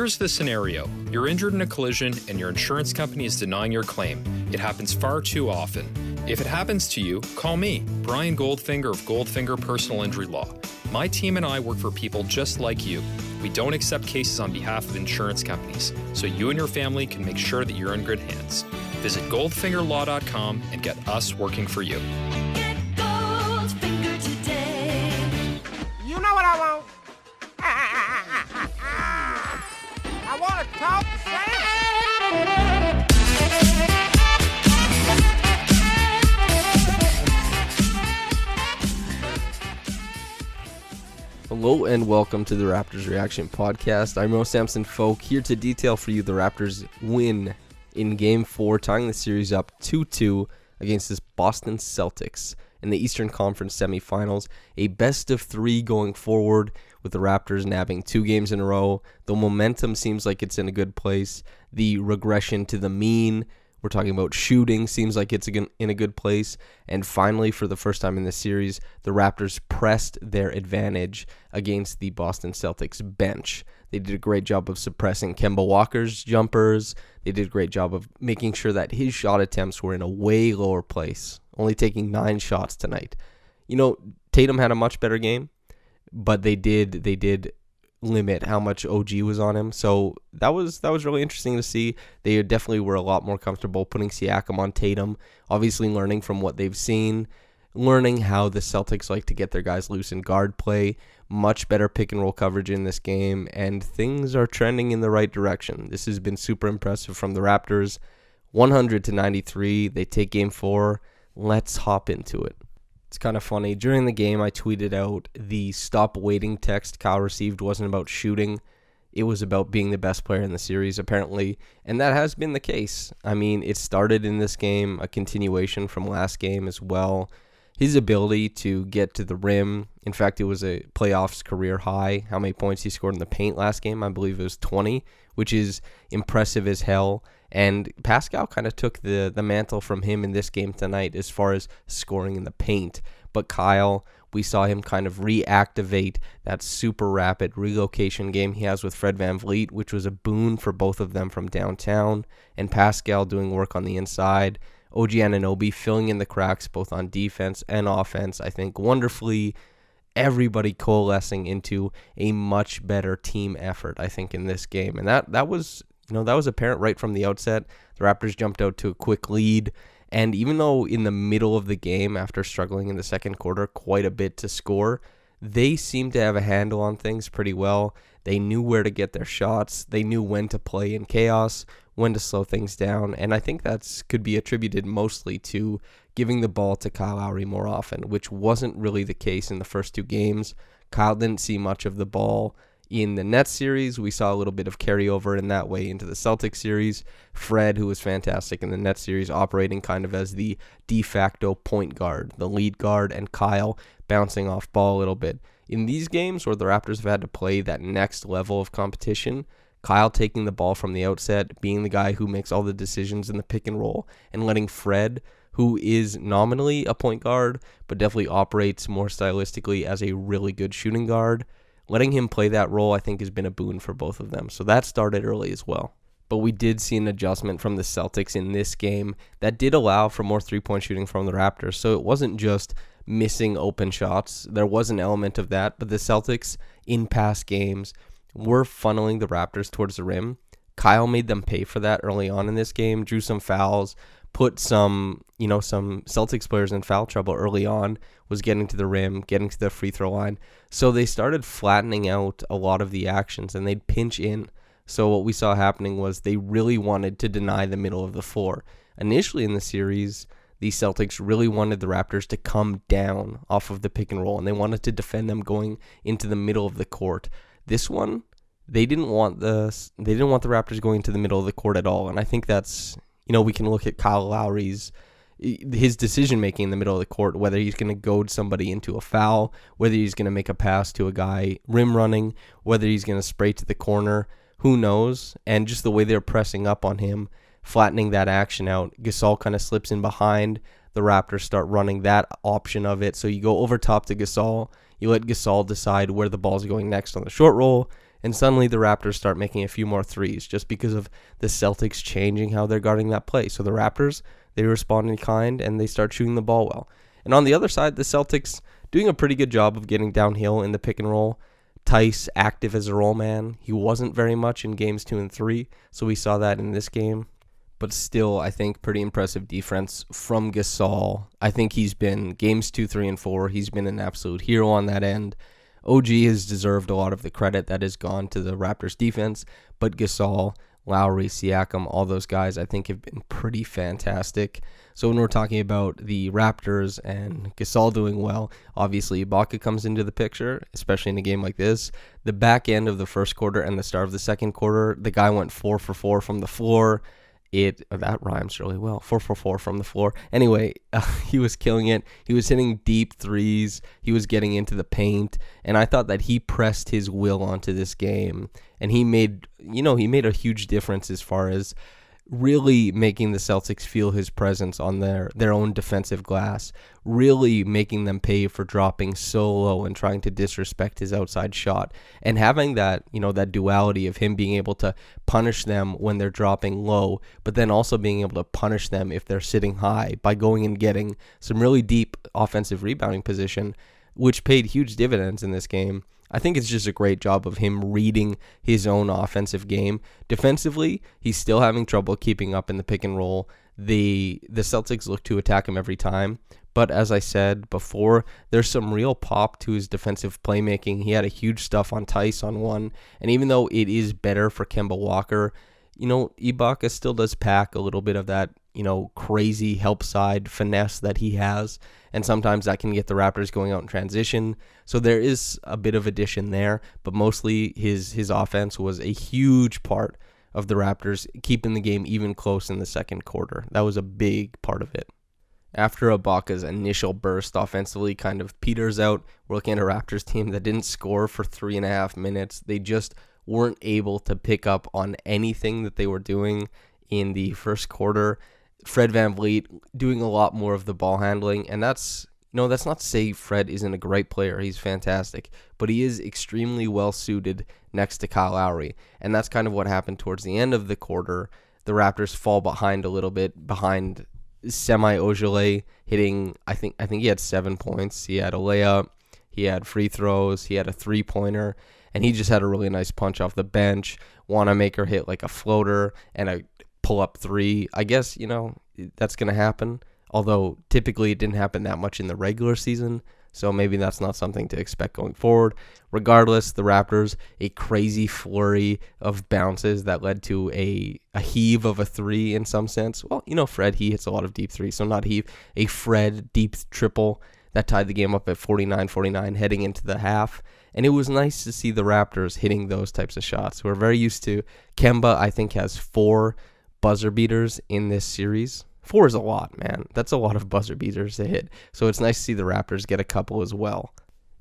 Here's the scenario. You're injured in a collision and your insurance company is denying your claim. It happens far too often. If it happens to you, call me, Brian Goldfinger of Goldfinger Personal Injury Law. My team and I work for people just like you. We don't accept cases on behalf of insurance companies, so you and your family can make sure that you're in good hands. Visit goldfingerlaw.com and get us working for you. Get Goldfinger today. You know what I want? I want to talk to Sam. Hello and welcome to the Raptors Reaction Podcast. I'm your host, Samson Folk, here to detail for you the Raptors win in Game 4, tying the series up 2-2 against this Boston Celtics in the Eastern Conference semifinals. A best of 3 going forward, with the Raptors nabbing 2 games in a row. The momentum seems like it's in a good place. The regression to the mean, we're talking about shooting, seems like it's in a good place. And finally, for the first time in this series, the Raptors pressed their advantage against the Boston Celtics bench. They did a great job of suppressing Kemba Walker's jumpers. They did a great job of making sure that his shot attempts were in a way lower place, only taking 9 shots tonight. You know, Tatum had a much better game, but they did limit how much OG was on him. So that was really interesting to see. They definitely were a lot more comfortable putting Siakam on Tatum, obviously learning from what they've seen, learning how the Celtics like to get their guys loose in guard play, much better pick and roll coverage in this game, and things are trending in the right direction. This has been super impressive from the Raptors. 100-93, they take Game 4. Let's hop into it. It's kind of funny. During the game, I tweeted out the stop waiting text Kyle received wasn't about shooting. It was about being the best player in the series, apparently. And that has been the case. I mean, it started in this game, a continuation from last game as well. His ability to get to the rim, in fact, it was a playoffs career high. How many points he scored in the paint last game? I believe it was 20, which is impressive as hell. And Pascal kind of took the mantle from him in this game tonight as far as scoring in the paint. But Kyle, we saw him kind of reactivate that super rapid relocation game he has with Fred VanVleet, which was a boon for both of them from downtown. And Pascal doing work on the inside. OG Anunoby filling in the cracks both on defense and offense, I think wonderfully. Everybody coalescing into a much better team effort, I think, in this game. And that was apparent right from the outset. The Raptors jumped out to a quick lead, and even though in the middle of the game, after struggling in the second quarter quite a bit to score, they seemed to have a handle on things pretty well. They knew where to get their shots. They knew when to play in chaos, when to slow things down, and I think that could be attributed mostly to giving the ball to Kyle Lowry more often, which wasn't really the case in the first 2 games. Kyle didn't see much of the ball in the Nets series. We saw a little bit of carryover in that way into the Celtics series. Fred, who was fantastic in the Nets series, operating kind of as the de facto point guard, the lead guard, and Kyle bouncing off ball a little bit. In these games where the Raptors have had to play that next level of competition, Kyle taking the ball from the outset, being the guy who makes all the decisions in the pick and roll, and letting Fred, who is nominally a point guard, but definitely operates more stylistically as a really good shooting guard, letting him play that role, I think, has been a boon for both of them. So that started early as well. But we did see an adjustment from the Celtics in this game that did allow for more three-point shooting from the Raptors. So it wasn't just missing open shots. There was an element of that. But the Celtics, in past games, were funneling the Raptors towards the rim. Kyle made them pay for that early on in this game, drew some fouls, put some Celtics players in foul trouble early on, was getting to the rim, getting to the free throw line. So they started flattening out a lot of the actions, and they'd pinch in. So what we saw happening was they really wanted to deny the middle of the floor. Initially in the series, the Celtics really wanted the Raptors to come down off of the pick and roll, and they wanted to defend them going into the middle of the court. This one, they didn't want the Raptors going into the middle of the court at all, and I think that's, we can look at Kyle Lowry's his decision-making in the middle of the court, whether he's going to goad somebody into a foul, whether he's going to make a pass to a guy rim running, whether he's going to spray to the corner, who knows? And just the way they're pressing up on him, flattening that action out. Gasol kind of slips in behind. The Raptors start running that option of it. So you go over top to Gasol. You let Gasol decide where the ball's going next on the short roll, and suddenly the Raptors start making a few more threes just because of the Celtics changing how they're guarding that play. So the Raptors, they respond in kind, and they start shooting the ball well. And on the other side, the Celtics doing a pretty good job of getting downhill in the pick and roll. Tice active as a roll man. He wasn't very much in games 2 and 3, so we saw that in this game. But still, I think pretty impressive defense from Gasol. I think he's been games 2, 3, and 4. He's been an absolute hero on that end. OG has deserved a lot of the credit that has gone to the Raptors defense, but Gasol, Lowry, Siakam, all those guys I think have been pretty fantastic. So when we're talking about the Raptors and Gasol doing well, obviously Ibaka comes into the picture, especially in a game like this. The back end of the first quarter and the start of the second quarter, the guy went 4 for 4 from the floor. That rhymes really well. 4 for 4 from the floor. Anyway, he was killing it. He was hitting deep threes. He was getting into the paint, and I thought that he pressed his will onto this game, and he made a huge difference as far as really making the Celtics feel his presence on their own defensive glass, really making them pay for dropping so low and trying to disrespect his outside shot, and having that duality of him being able to punish them when they're dropping low, but then also being able to punish them if they're sitting high by going and getting some really deep offensive rebounding position, which paid huge dividends in this game. I think it's just a great job of him reading his own offensive game. Defensively, he's still having trouble keeping up in the pick and roll. The Celtics look to attack him every time, but as I said before, there's some real pop to his defensive playmaking. He had a huge stuff on Tice on one, and even though it is better for Kemba Walker, Ibaka still does pack a little bit of that, crazy help side finesse that he has, and sometimes that can get the Raptors going out in transition. So there is a bit of addition there, but mostly his offense was a huge part of the Raptors keeping the game even close in the second quarter. That was a big part of it. After Ibaka's initial burst offensively kind of peters out, we're looking at a Raptors team that didn't score for 3.5 minutes. They just weren't able to pick up on anything that they were doing in the first quarter. Fred VanVleet doing a lot more of the ball handling, and that's not to say Fred isn't a great player. He's fantastic, but he is extremely well suited next to Kyle Lowry, and that's kind of what happened towards the end of the quarter. The Raptors fall behind a little bit, behind Semi Ojeleye hitting. I think he had 7 points. He had a layup, he had free throws, he had a 3-pointer, and he just had a really nice punch off the bench. Wanamaker hit like a floater and a pull-up 3. I guess, that's going to happen, although typically it didn't happen that much in the regular season, so maybe that's not something to expect going forward. Regardless, the Raptors, a crazy flurry of bounces that led to a heave of a 3 in some sense. Well, Fred, he hits a lot of deep threes, so not heave. A Fred deep triple that tied the game up at 49-49 heading into the half. And it was nice to see the Raptors hitting those types of shots. We're very used to. Kemba, I think, has 4 buzzer beaters in this series. 4 is a lot, man. That's a lot of buzzer beaters to hit. So it's nice to see the Raptors get a couple as well.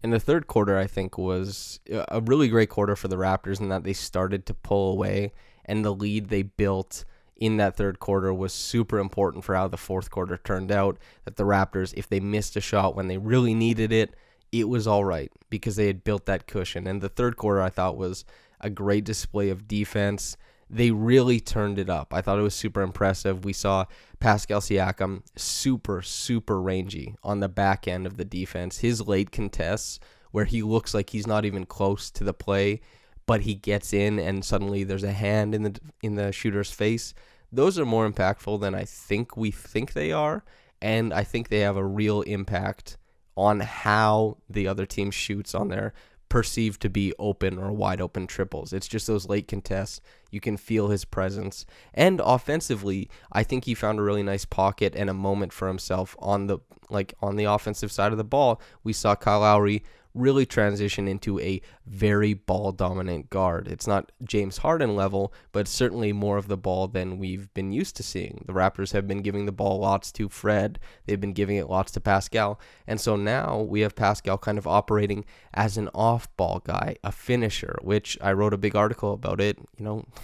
And the third quarter, I think, was a really great quarter for the Raptors in that they started to pull away, and the lead they built in that third quarter was super important for how the fourth quarter turned out. That the Raptors, if they missed a shot when they really needed it, it was all right because they had built that cushion. And the third quarter, I thought, was a great display of defense. They really turned it up. I thought it was super impressive. We saw Pascal Siakam super, super rangy on the back end of the defense. His late contests where he looks like he's not even close to the play, but he gets in and suddenly there's a hand in the shooter's face. Those are more impactful than I think we think they are, and I think they have a real impact on how the other team shoots on their perceived to be open or wide open triples. It's just those late contests. You can feel his presence. And offensively, I think he found a really nice pocket and a moment for himself on the offensive side of the ball. We saw Kyle Lowry really transition into a very ball-dominant guard. It's not James Harden level, but certainly more of the ball than we've been used to seeing. The Raptors have been giving the ball lots to Fred. They've been giving it lots to Pascal. And so now we have Pascal kind of operating as an off-ball guy, a finisher, which I wrote a big article about it,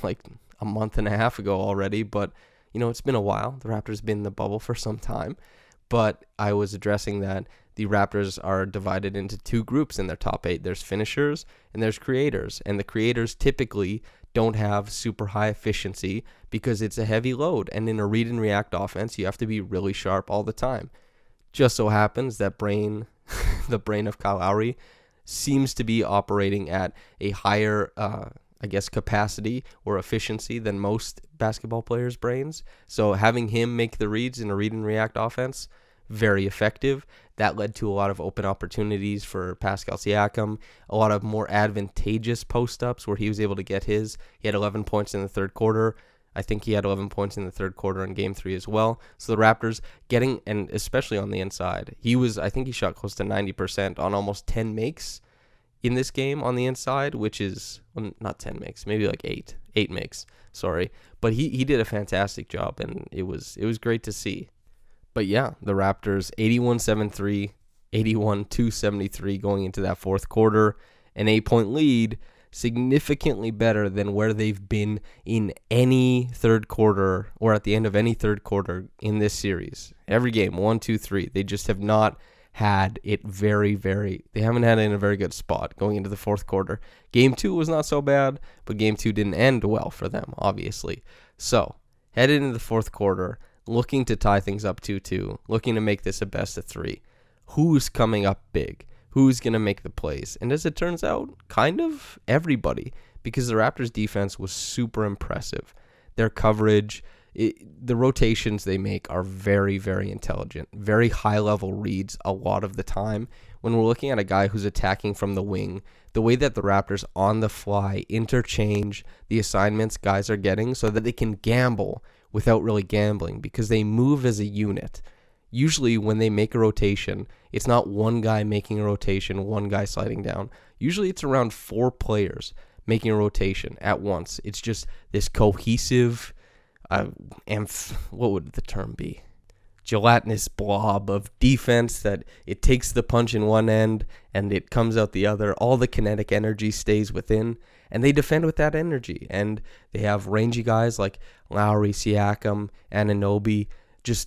like a month and a half ago already. But, it's been a while. The Raptors have been in the bubble for some time. But I was addressing that the Raptors are divided into two groups in their top 8. There's finishers and there's creators. And the creators typically don't have super high efficiency because it's a heavy load. And in a read and react offense, you have to be really sharp all the time. Just so happens that the brain of Kyle Lowry seems to be operating at a higher, capacity or efficiency than most basketball players' brains. So having him make the reads in a read and react offense, very effective. That led to a lot of open opportunities for Pascal Siakam, a lot of more advantageous post-ups where he was able to get his. He had 11 points in the third quarter. I think he had 11 points in the third quarter in Game 3 as well. So the Raptors getting, and especially on the inside, I think he shot close to 90% on almost 10 makes in this game on the inside, which is, well, not 10 makes, maybe like 8 makes, sorry. But he did a fantastic job, and it was great to see. But yeah, the Raptors 81-73, 81-73 going into that fourth quarter, an 8-point lead, significantly better than where they've been in any third quarter or at the end of any third quarter in this series. Every game, 1, 2, 3, they just have not had it they haven't had it in a very good spot going into the fourth quarter. Game 2 was not so bad, but Game 2 didn't end well for them, obviously. So, headed into the fourth quarter, looking to tie things up 2-2, looking to make this a best of 3. Who's coming up big? Who's going to make the plays? And as it turns out, kind of everybody, because the Raptors' defense was super impressive. Their coverage, the rotations they make are very, very intelligent, very high-level reads a lot of the time. When we're looking at a guy who's attacking from the wing, the way that the Raptors on the fly interchange the assignments guys are getting so that they can gamble without really gambling because they move as a unit. Usually when they make a rotation, it's not one guy making a rotation, one guy sliding down. Usually it's around 4 players making a rotation at once. It's just this cohesive, what would the term be? Gelatinous blob of defense that it takes the punch in one end and it comes out the other. All the kinetic energy stays within, and they defend with that energy. And they have rangy guys like Lowry, Siakam, Anunoby,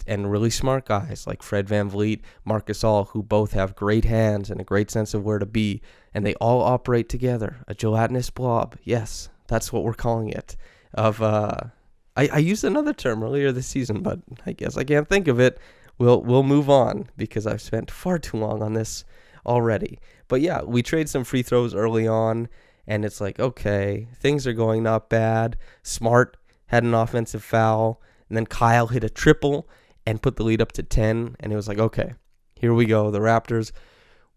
and really smart guys like Fred VanVleet, Marc Gasol, who both have great hands and a great sense of where to be, and they all operate together. A gelatinous blob. Yes, that's what we're calling it. I used another term earlier this season, but I guess I can't think of it. We'll move on because I've spent far too long on this already. But yeah, we trade some free throws early on, and it's like, okay, things are going not bad. Smart had an offensive foul, and then Kyle hit a triple and put the lead up to 10, and it was like, okay, here we go. The Raptors,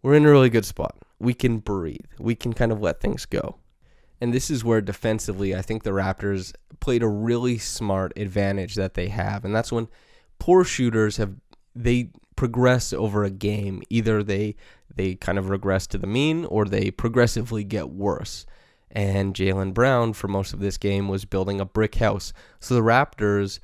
we're in a really good spot. We can breathe. We can kind of let things go. And this is where defensively, I think the Raptors played a really smart advantage that they have. And that's when poor shooters they progress over a game. Either they kind of regress to the mean or they progressively get worse. And Jaylen Brown, for most of this game, was building a brick house. So the Raptors,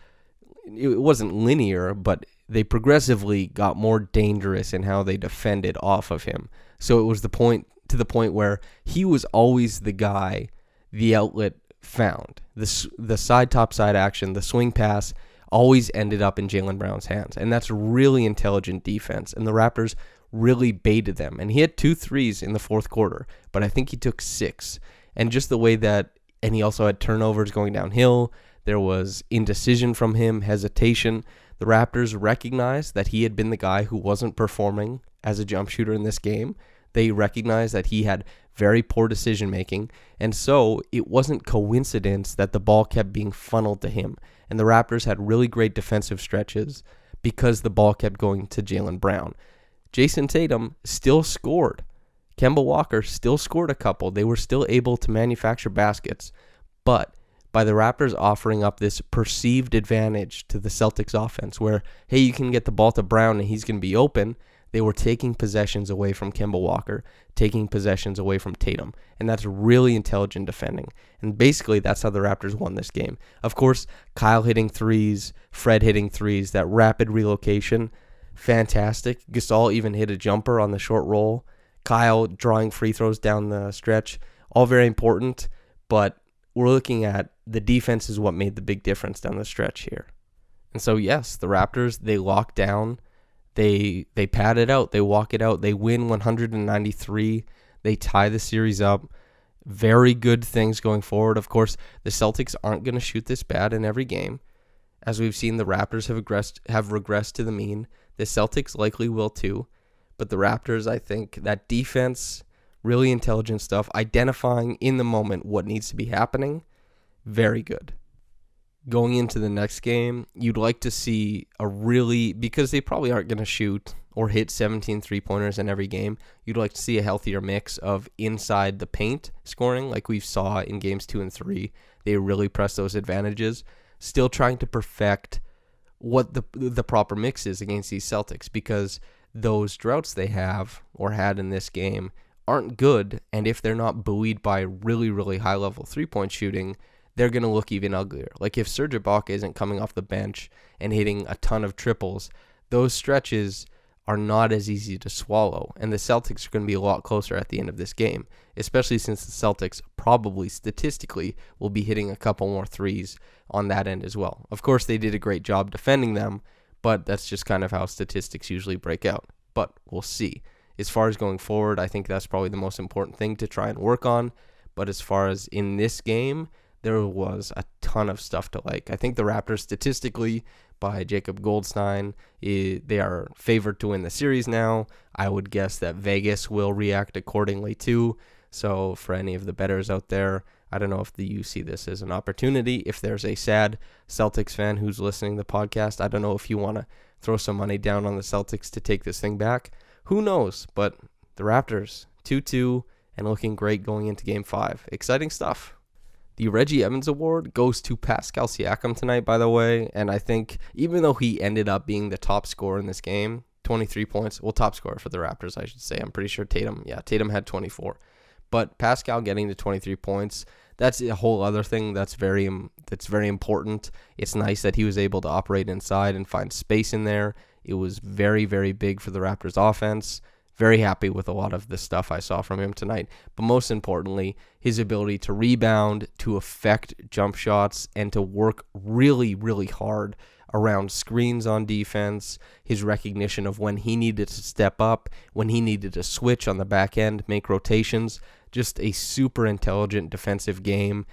it wasn't linear, but they progressively got more dangerous in how they defended off of him. So it was to the point where he was always the guy the outlet found. The side top side action, the swing pass, always ended up in Jaylen Brown's hands. And that's really intelligent defense. And the Raptors really baited them. And he had 2 threes in the fourth quarter, but I think he took 6. And just the way that, and he also had turnovers going downhill. There was indecision from him, hesitation. The Raptors recognized that he had been the guy who wasn't performing as a jump shooter in this game. They recognized that he had very poor decision making, and so it wasn't coincidence that the ball kept being funneled to him. And the Raptors had really great defensive stretches because the ball kept going to Jaylen Brown. Jason Tatum still scored. Kemba Walker still scored a couple. They were still able to manufacture baskets, but by the Raptors offering up this perceived advantage to the Celtics offense where, hey, you can get the ball to Brown and he's going to be open, they were taking possessions away from Kemba Walker, taking possessions away from Tatum. And that's really intelligent defending. And basically, that's how the Raptors won this game. Of course, Kyle hitting threes, Fred hitting threes, that rapid relocation, fantastic. Gasol even hit a jumper on the short roll. Kyle drawing free throws down the stretch, all very important. But we're looking at the defense is what made the big difference down the stretch here. And so, yes, the Raptors, they locked down They pad it out. They walk it out. They win 193. They tie the series up. Very good things going forward. Of course, the Celtics aren't going to shoot this bad in every game. As we've seen, the Raptors have regressed to the mean. The Celtics likely will too. But the Raptors, I think, that defense, really intelligent stuff, identifying in the moment what needs to be happening, very good. Going into the next game, you'd like to see because they probably aren't going to shoot or hit 17 3-pointers in every game, you'd like to see a healthier mix of inside the paint scoring like we saw in games 2 and 3. They really press those advantages, still trying to perfect what the proper mix is against these Celtics, because those droughts they have or had in this game aren't good, and if they're not buoyed by really, really high-level 3-point shooting, they're going to look even uglier. Like if Serge Ibaka isn't coming off the bench and hitting a ton of triples, those stretches are not as easy to swallow, and the Celtics are going to be a lot closer at the end of this game, especially since the Celtics probably statistically will be hitting a couple more threes on that end as well. Of course, they did a great job defending them, but that's just kind of how statistics usually break out. But we'll see. As far as going forward, I think that's probably the most important thing to try and work on. But as far as in this game, there was a ton of stuff to like. I think the Raptors statistically, by Jacob Goldstein, they are favored to win the series now. I would guess that Vegas will react accordingly too. So for any of the bettors out there, I don't know if you see this as an opportunity. If there's a sad Celtics fan who's listening to the podcast, I don't know if you want to throw some money down on the Celtics to take this thing back. Who knows? But the Raptors, 2-2, and looking great going into Game 5. Exciting stuff. The Reggie Evans Award goes to Pascal Siakam tonight, by the way, and I think even though he ended up being the top scorer in this game, 23 points, top scorer for the Raptors, I should say. I'm pretty sure Tatum had 24. But Pascal getting to 23 points, that's a whole other thing that's very important. It's nice that he was able to operate inside and find space in there. It was very, very big for the Raptors offense. Very happy with a lot of the stuff I saw from him tonight. But most importantly, his ability to rebound, to affect jump shots, and to work really, really hard around screens on defense, his recognition of when he needed to step up, when he needed to switch on the back end, make rotations. Just a super intelligent defensive game.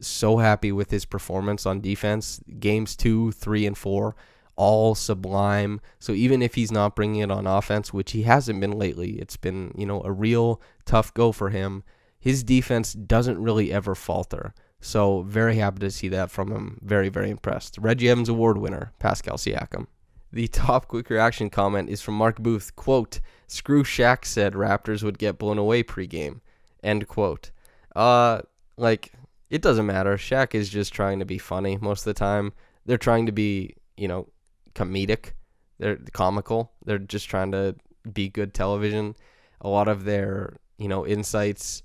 So happy with his performance on defense. Games 2, 3, and 4. All sublime. So even if he's not bringing it on offense, which he hasn't been lately, it's been, a real tough go for him. His defense doesn't really ever falter. So very happy to see that from him. Very, very impressed. Reggie Evans Award winner, Pascal Siakam. The top quick reaction comment is from Mark Boothe. Quote, "Screw Shaq said Raptors would get blown away pregame." End quote. It doesn't matter. Shaq is just trying to be funny most of the time. They're trying to be, comedic. They're comical. They're just trying to be good television. A lot of their, insights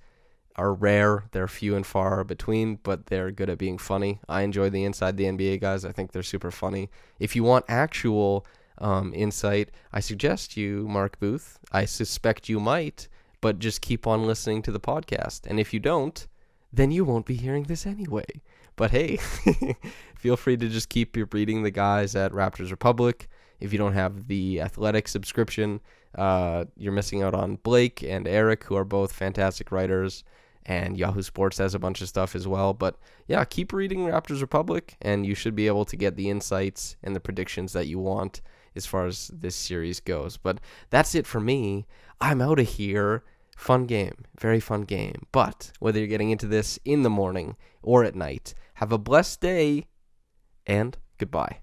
are rare. They're few and far between, but they're good at being funny. I enjoy the Inside the NBA guys. I think they're super funny. If you want actual insight, I suggest you, Mark Boothe. I suspect you might, but just keep on listening to the podcast. And if you don't, then you won't be hearing this anyway. But hey, feel free to just keep reading the guys at Raptors Republic. If you don't have the Athletic subscription, you're missing out on Blake and Eric, who are both fantastic writers, and Yahoo Sports has a bunch of stuff as well. But yeah, keep reading Raptors Republic, and you should be able to get the insights and the predictions that you want as far as this series goes. But that's it for me. I'm out of here. Fun game. Very fun game. But whether you're getting into this in the morning or at night, have a blessed day, and goodbye.